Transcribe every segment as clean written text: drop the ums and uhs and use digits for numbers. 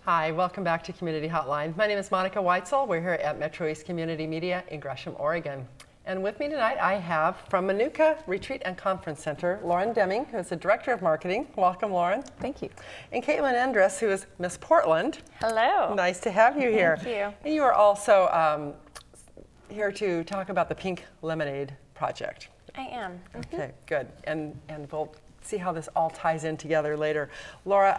Hi, welcome back to Community Hotline. My name is Monica Weitzel. We're here at Metro East Community Media in Gresham, Oregon. And with me tonight, I have from Menucha Retreat and Conference Center, Lauren Deming, who is the Director of Marketing. Welcome, Lauren. Thank you. And Caitlin Endress, who is Miss Portland. Hello. Nice to have you here. Thank you. And you are also here to talk about the Pink Lemonade project. I am. Okay, good. And we'll see how this all ties in together later. Lauren,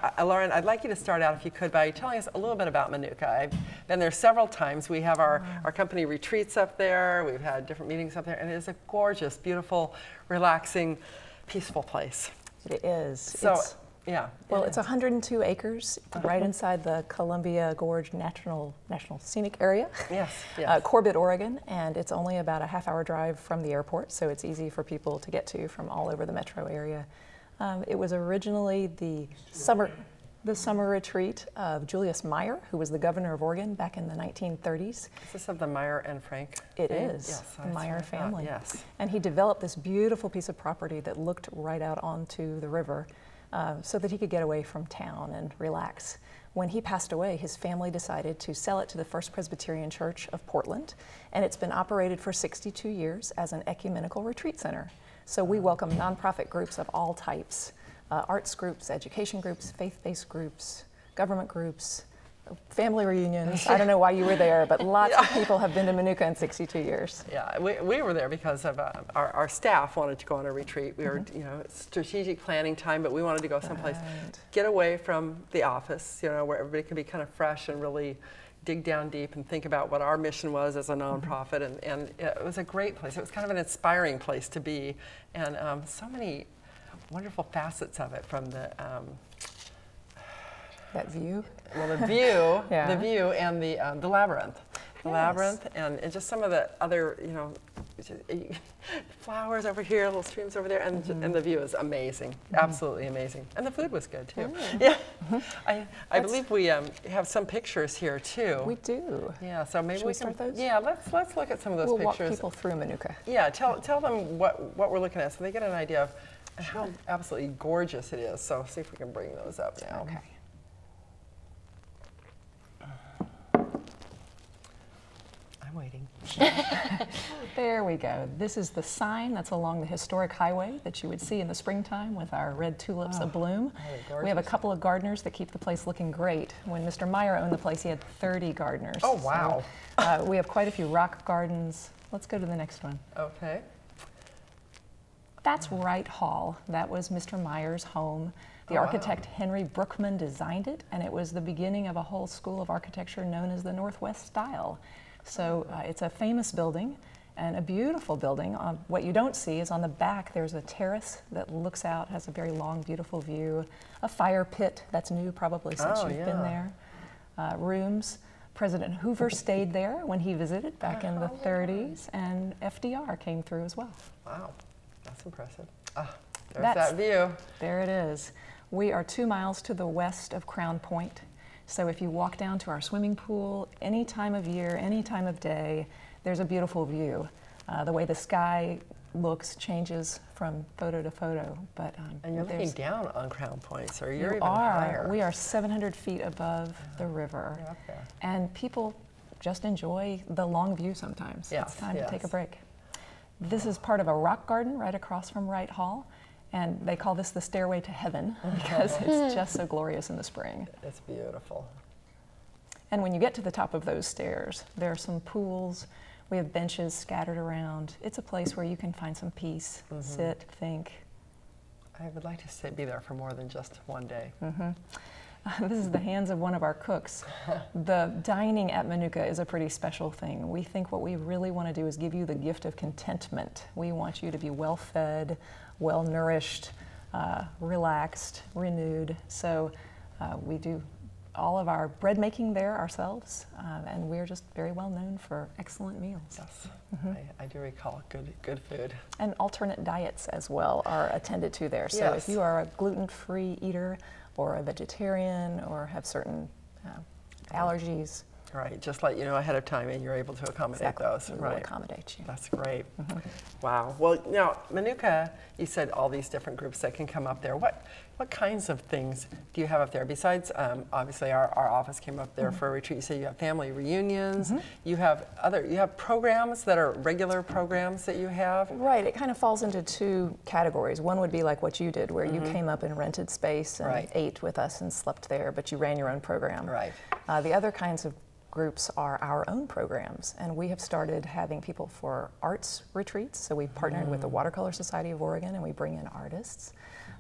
I'd like you to start out, if you could, by telling us a little bit about Menucha. I've been there several times. We have our company retreats up there. We've had different meetings up there, and it is a gorgeous, beautiful, relaxing, peaceful place. It is. So, yeah. Well, it's 102 acres right inside the Columbia Gorge National Scenic Area. Yes, yes. Corbett, Oregon, and it's only about a half-hour drive from the airport, so it's easy for people to get to from all over the metro area. It was originally the summer retreat of Julius Meyer, who was the governor of Oregon back in the 1930s. Is this of the Meyer and Frank? It is, yes, the Meyer family. Yes. And he developed this beautiful piece of property that looked right out onto the river so that he could get away from town and relax. When he passed away, his family decided to sell it to the First Presbyterian Church of Portland, and it's been operated for 62 years as an ecumenical retreat center. So we welcome nonprofit groups of all types, arts groups, education groups, faith-based groups, government groups, family reunions. I don't know why you were there, but lots of people have been to Menucha in 62 years. Yeah, we were there because of our staff wanted to go on a retreat. We were, strategic planning time, but we wanted to go someplace, get away from the office, where everybody could be kind of fresh and really dig down deep and think about what our mission was as a nonprofit, and it was a great place. It was kind of an inspiring place to be, and so many wonderful facets of it, from the that view. Well, the view, the view, and the labyrinth, labyrinth, and just some of the other, flowers over here, little streams over there, and the view is amazing, absolutely amazing, and the food was good too. Yeah, I believe we have some pictures here too. We do. Yeah, so maybe Should we start those? Yeah, let's look at some of those pictures. We'll walk people through Menucha. Yeah, tell them what we're looking at, so they get an idea of how absolutely gorgeous it is. So see if we can bring those up now. Okay. Waiting. There we go. This is the sign that's along the historic highway that you would see in the springtime with our red tulips abloom. We have a couple of gardeners that keep the place looking great. When Mr. Meyer owned the place, he had 30 gardeners. Oh, wow. So, we have quite a few rock gardens. Let's go to the next one. Okay. That's Wright Hall. That was Mr. Meyer's home. The architect Henry Brookman designed it, and it was the beginning of a whole school of architecture known as the Northwest style. So it's a famous building and a beautiful building. What you don't see is on the back there's a terrace that looks out, has a very long, beautiful view. A fire pit that's new probably since you've been there. Rooms. President Hoover stayed there when he visited back in the 30s, and FDR came through as well. Wow, that's impressive. There's that view. There it is. We are 2 miles to the west of Crown Point. So if you walk down to our swimming pool, any time of year, any time of day, there's a beautiful view. The way the sky looks changes from photo to photo. But and you're looking down on Crown Point, so you're even higher. We are 700 feet above the river. You're up there. And people just enjoy the long view sometimes. Yes, it's time to take a break. This is part of a rock garden right across from Wright Hall. And they call this the Stairway to Heaven because it's just so glorious in the spring. It's beautiful. And when you get to the top of those stairs, there are some pools. We have benches scattered around. It's a place where you can find some peace, sit, think. I would like to be there for more than just one day. This is the hands of one of our cooks. The dining at Menucha is a pretty special thing. We think what we really want to do is give you the gift of contentment. We want you to be well-fed, well-nourished, relaxed, renewed. So we do all of our bread making there ourselves, and we're just very well known for excellent meals. Yes, I do recall good food. And alternate diets as well are attended to there. So if you are a gluten-free eater or a vegetarian or have certain allergies. Right, just let you know ahead of time, and you're able to accommodate those. We will accommodate you. That's great. Wow. Well, now Menucha, you said all these different groups that can come up there. What What kinds of things do you have up there? Besides, obviously, our office came up there for a retreat. You say you have family reunions. You have programs that are regular programs that you have. Right. It kind of falls into two categories. One would be like what you did, where you came up and rented space and ate with us and slept there, but you ran your own program. Right. The other kinds of groups are our own programs, and we have started having people for arts retreats. So we partnered with the Watercolor Society of Oregon, and we bring in artists.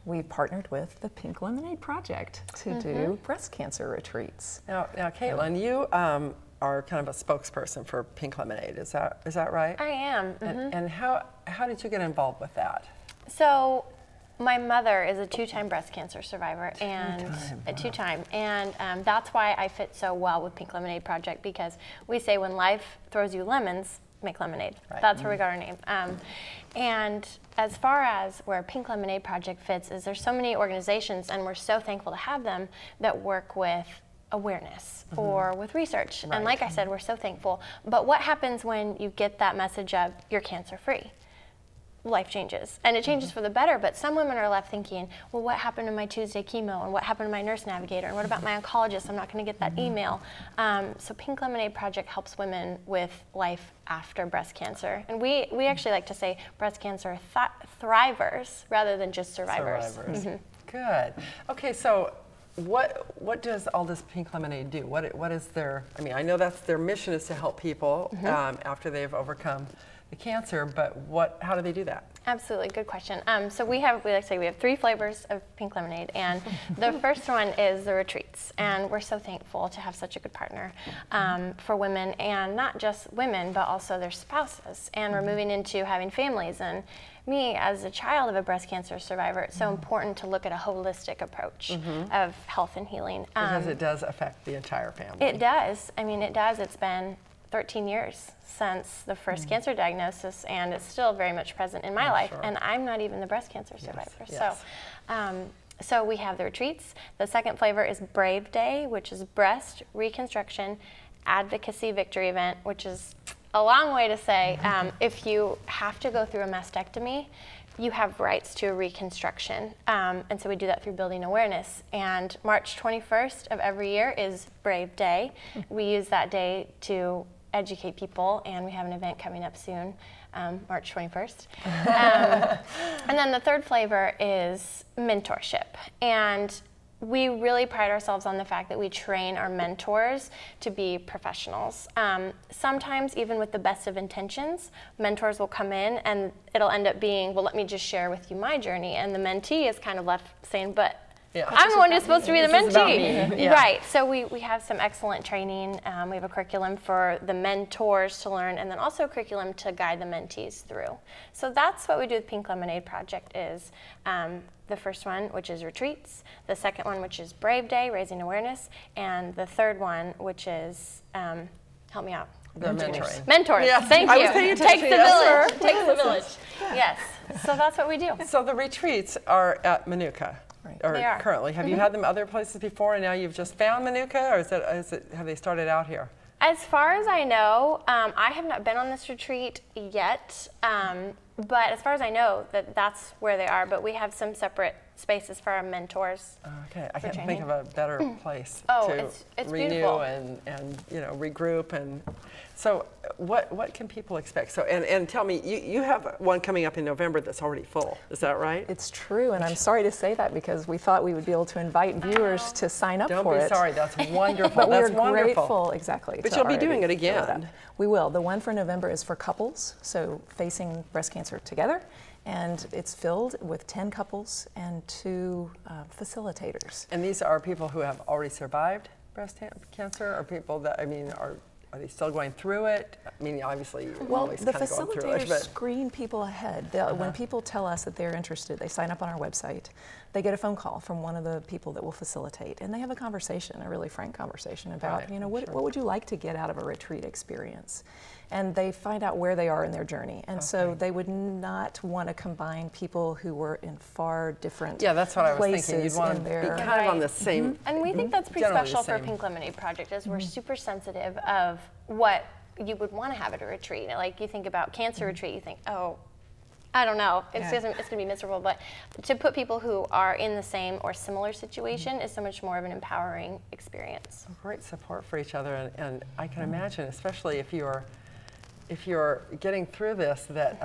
We partnered with the Pink Lemonade Project to do breast cancer retreats. Now Caitlin, you are kind of a spokesperson for Pink Lemonade. Is that right? I am. And how did you get involved with that? So, my mother is a two-time breast cancer survivor, and that's why I fit so well with Pink Lemonade Project, because we say when life throws you lemons, make lemonade. Right. That's where we got our name. And as far as where Pink Lemonade Project fits is there's so many organizations, and we're so thankful to have them, that work with awareness or with research. Right. And like I said, we're so thankful. But what happens when you get that message of you're cancer-free? Life changes, and it changes for the better, but some women are left thinking, well, what happened to my Tuesday chemo, and what happened to my nurse navigator, and what about my oncologist? I'm not going to get that email. So Pink Lemonade Project helps women with life after breast cancer, and we actually like to say breast cancer thrivers rather than just survivors. Good. Okay, so what does all this Pink Lemonade do? What is their, I mean, I know that's their mission, is to help people after they've overcome the cancer, but how do they do that? Absolutely, good question. So we like to say we have 3 flavors of Pink Lemonade, and the first one is the retreats, and we're so thankful to have such a good partner for women, and not just women, but also their spouses, and we're moving into having families. And me, as a child of a breast cancer survivor, it's so important to look at a holistic approach of health and healing. Because it does affect the entire family. It does. I mean, it does. It's been 13 years since the first cancer diagnosis, and it's still very much present in my life. Sure. And I'm not even the breast cancer survivor. Yes. So we have the retreats. The second flavor is Brave Day, which is Breast Reconstruction Advocacy Victory Event, which is a long way to say if you have to go through a mastectomy, you have rights to a reconstruction. And so we do that through building awareness. And March 21st of every year is Brave Day. We use that day to educate people, and we have an event coming up soon, March 21st. And then the third flavor is mentorship. And we really pride ourselves on the fact that we train our mentors to be professionals. Sometimes, even with the best of intentions, mentors will come in and it'll end up being, well, let me just share with you my journey. And the mentee is kind of left saying, but I'm the one who's supposed to be the mentee. Right, so we have some excellent training. We have a curriculum for the mentors to learn, and then also a curriculum to guide the mentees through. So that's what we do with Pink Lemonade Project is the first one, which is retreats, the second one, which is Brave Day, raising awareness, and the third one, which is, help me out. Mentoring. Mentors, yes. Thank you. I was paying attention. Takes the village. Takes the village. Yes, so that's what we do. So the retreats are at Menucha. Right. Or they are. Currently. Have you had them other places before, and now you've just found Menucha, or have they started out here? As far as I know, I have not been on this retreat yet, but as far as I know, that's where they are. But we have some separate spaces for our mentors. Okay, I can't think of a better place to it's renew beautiful. and regroup. And so, what can people expect? So, and tell me, you have one coming up in November that's already full. Is that right? It's true, and I'm sorry to say that because we thought we would be able to invite viewers to sign up for it. Don't be sorry. That's wonderful. But that's we're grateful, exactly. But you'll be doing it again. We will. The one for November is for couples, so facing breast cancer together. And it's filled with 10 couples and 2 facilitators. And these are people who have already survived breast cancer, or people that, I mean, are they still going through it? I mean, obviously, you're always kind of going through it. Facilitators screen people ahead. When people tell us that they're interested, they sign up on our website. They get a phone call from one of the people that will facilitate, and they have a conversation, a really frank conversation about, what would you like to get out of a retreat experience? And they find out where they are in their journey. And so they would not want to combine people who were in far different places. Yeah, that's what I was thinking. You'd want to be kind of on the same. And we think that's pretty special for Pink Lemonade Project, is we're super sensitive of what you would want to have at a retreat. Like, you think about cancer retreat, you think, oh, I don't know. It's going to be miserable. But to put people who are in the same or similar situation is so much more of an empowering experience. Great support for each other, and I can imagine, especially if you're getting through this, that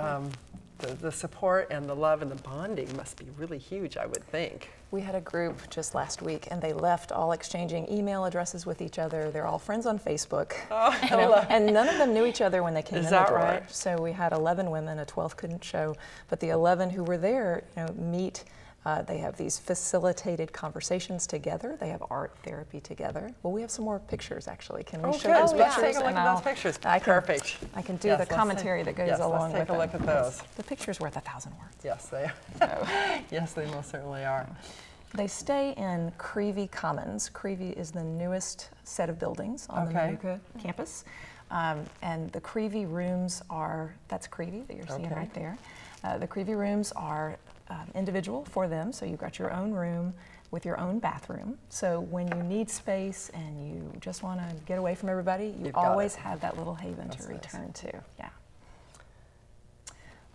the support and the love and the bonding must be really huge, I would think. We had a group just last week, and they left all exchanging email addresses with each other. They're all friends on Facebook. Oh, and none of them knew each other when they came in the door. Is that right? So we had 11 women, a 12th couldn't show, but the 11 who were there, meet. They have these facilitated conversations together. They have art therapy together. Well, we have some more pictures, actually. Can we show those pictures? Let's take a look at those pictures. Perfect. I can do the commentary that goes along with them. Let's take a look at those. The picture's worth 1,000 words. Yes, they are. Yes, they most certainly are. They stay in Creevy Commons. Creevy is the newest set of buildings on the Menucha campus. And the Creevy rooms are, that's Creevy that you're seeing right there. The Creevy rooms are individual for them, so you've got your own room with your own bathroom. So when you need space and you just want to get away from everybody, you always have that little haven to return to. Yeah.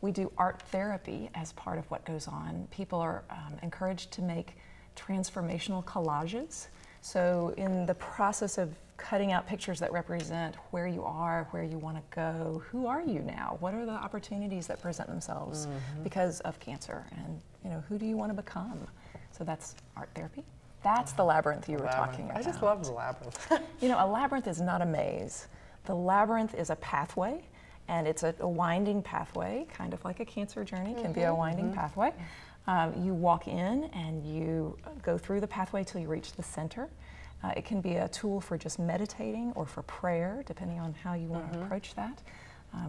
We do art therapy as part of what goes on. People are encouraged to make transformational collages. So in the process of cutting out pictures that represent where you are, where you want to go, who are you now? What are the opportunities that present themselves because of cancer? And who do you want to become? So that's art therapy. That's the labyrinth you were talking about. I just love the labyrinth. A labyrinth is not a maze. The labyrinth is a pathway, and it's a winding pathway, kind of like a cancer journey can be a winding pathway. You walk in and you go through the pathway till you reach the center. It can be a tool for just meditating or for prayer, depending on how you want to approach that.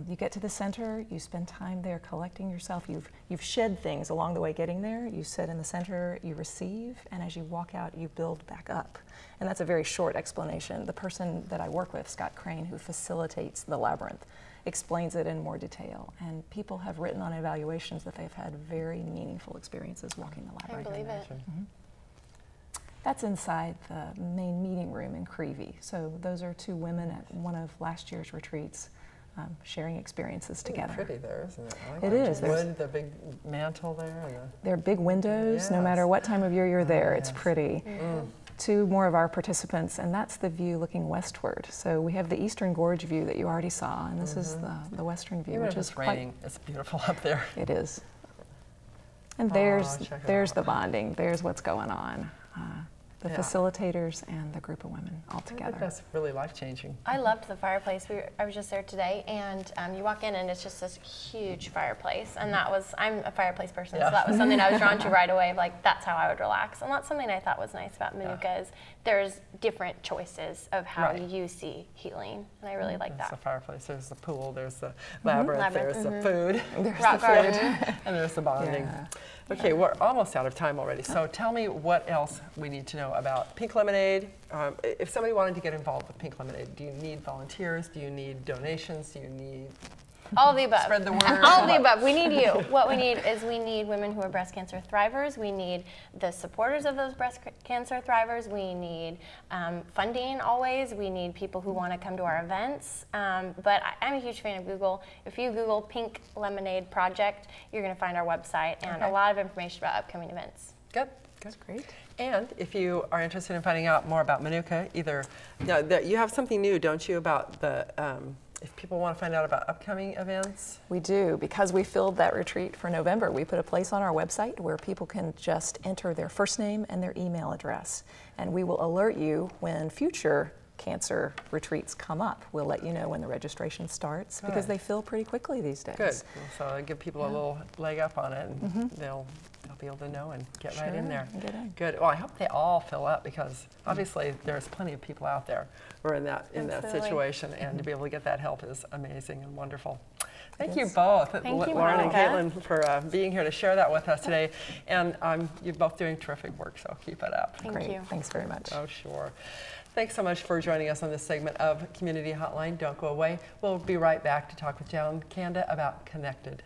You get to the center, you spend time there collecting yourself. You've shed things along the way getting there. You sit in the center, you receive, and as you walk out, you build back up. And that's a very short explanation. The person that I work with, Scott Crane, who facilitates the labyrinth, explains it in more detail. And people have written on evaluations that they've had very meaningful experiences walking the labyrinth. I believe it. That's inside the main meeting room in Creevy. So those are two women at one of last year's retreats sharing experiences together. It's pretty there, isn't it? It is. Wood, the big mantle there. There are big windows. No matter what time of year you're there, it's pretty. Two more of our participants, and that's the view looking westward. So we have the Eastern Gorge view that you already saw, and this is the western view, which is raining. It's beautiful up there. It is. And there's the bonding. There's what's going on. The facilitators and the group of women all together. I think that's really life-changing. I loved the fireplace. I was just there today, and you walk in and it's just this huge fireplace. And I'm a fireplace person, so that was something I was drawn to right away. Like, that's how I would relax. And that's something I thought was nice about Menucha is there's different choices of how you see healing. And I really like that. There's the fireplace, there's the pool, there's the labyrinth, there's the food, there's rock garden, and there's the bonding. Okay, we're almost out of time already, so tell me what else we need to know about Pink Lemonade. If somebody wanted to get involved with Pink Lemonade, do you need volunteers? Do you need donations? Do you need all of the above? Spread the word. All of the above. We need you. What we need is we need women who are breast cancer thrivers. We need the supporters of those breast cancer thrivers. We need funding always. We need people who want to come to our events. But I'm a huge fan of Google. If you Google Pink Lemonade Project, you're going to find our website and a lot of information about upcoming events. Good. That's great. And if you are interested in finding out more about Menucha, you have something new, don't you, about the if people want to find out about upcoming events? We do. Because we filled that retreat for November, we put a place on our website where people can just enter their first name and their email address. And we will alert you when future cancer retreats come up. We'll let you know when the registration starts because they fill pretty quickly these days. Good. So I give people a little leg up on it, and they'll be able to know and get right in there. Get in. Good. Well, I hope they all fill up because obviously there's plenty of people out there who are in that situation, and to be able to get that help is amazing and wonderful. Thank you both, Lauren and Caitlin, for being here to share that with us today. And you're both doing terrific work, so keep it up. Thank you. Thanks very much. Oh, sure. Thanks so much for joining us on this segment of Community Hotline. Don't go away. We'll be right back to talk with Joan Kanda about Connected.